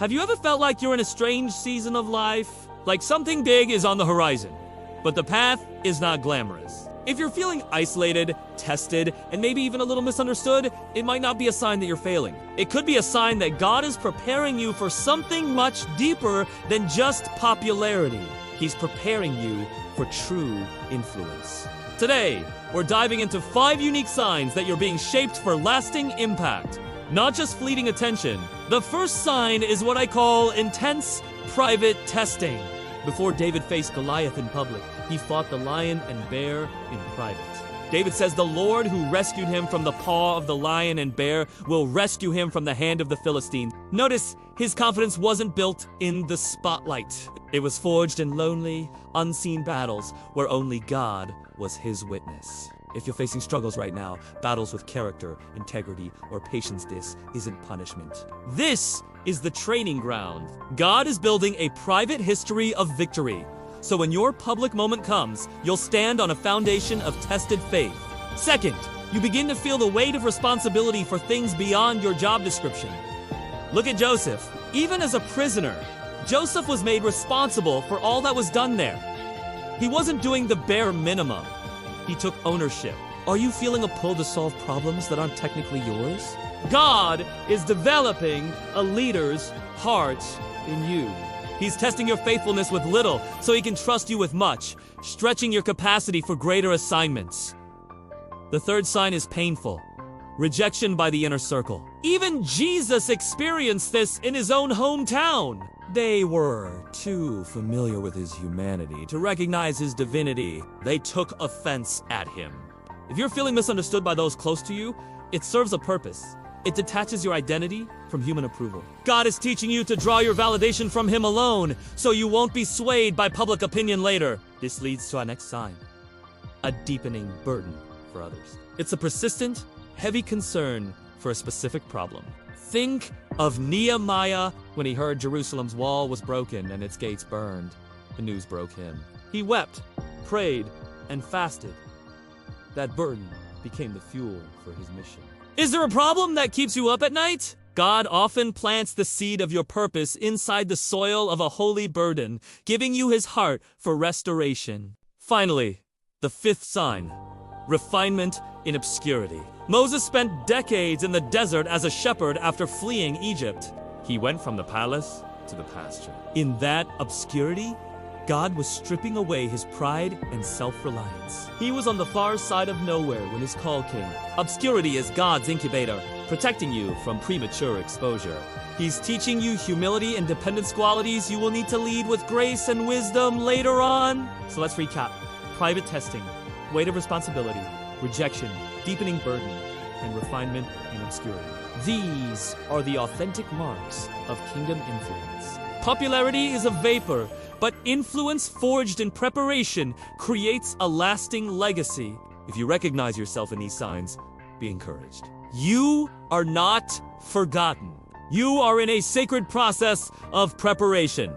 Have you ever felt like you're in a strange season of life? Like something big is on the horizon, but the path is not glamorous. If you're feeling isolated, tested, and maybe even a little misunderstood, it might not be a sign that you're failing. It could be a sign that God is preparing you for something much deeper than just popularity. He's preparing you for true influence. Today, we're diving into 5 unique signs that you're being shaped for lasting impact, not just fleeting attention. The first sign is what I call intense private testing. Before David faced Goliath in public, he fought the lion and bear in private. David says the Lord who rescued him from the paw of the lion and bear will rescue him from the hand of the Philistine. Notice his confidence wasn't built in the spotlight. It was forged in lonely, unseen battles where only God was his witness. If you're facing struggles right now, battles with character, integrity, or patience, this isn't punishment. This is the training ground. God is building a private history of victory. So when your public moment comes, you'll stand on a foundation of tested faith. Second, you begin to feel the weight of responsibility for things beyond your job description. Look at Joseph. Even as a prisoner, Joseph was made responsible for all that was done there. He wasn't doing the bare minimum. He took ownership. Are you feeling a pull to solve problems that aren't technically yours? God is developing a leader's heart in you. He's testing your faithfulness with little so he can trust you with much, stretching your capacity for greater assignments. The third sign is painful. Rejection by the inner circle. Even Jesus experienced this in his own hometown. They were too familiar with his humanity to recognize his divinity. They took offense at him. If you're feeling misunderstood by those close to you, it serves a purpose. It detaches your identity from human approval. God is teaching you to draw your validation from him alone, so you won't be swayed by public opinion later. This leads to our next sign: a deepening burden for others. It's a persistent, heavy concern for a specific problem. Think of Nehemiah when he heard Jerusalem's wall was broken and its gates burned. The news broke him. He wept, prayed, and fasted. That burden became the fuel for his mission. Is there a problem that keeps you up at night? God often plants the seed of your purpose inside the soil of a holy burden, giving you his heart for restoration. Finally, the fifth sign: refinement in obscurity. Moses spent decades in the desert as a shepherd after fleeing Egypt. He went from the palace to the pasture. In that obscurity, God was stripping away his pride and self-reliance. He was on the far side of nowhere when his call came. Obscurity is God's incubator, protecting you from premature exposure. He's teaching you humility and dependence qualities you will need to lead with grace and wisdom later on. So let's recap. Private testing, weight of responsibility, rejection, deepening burden, and refinement in obscurity. These are the authentic marks of kingdom influence. Popularity is a vapor, but influence forged in preparation creates a lasting legacy. If you recognize yourself in these signs, be encouraged. You are not forgotten. You are in a sacred process of preparation.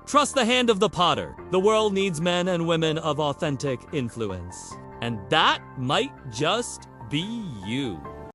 Trust the hand of the potter. The world needs men and women of authentic influence. And that might just be you.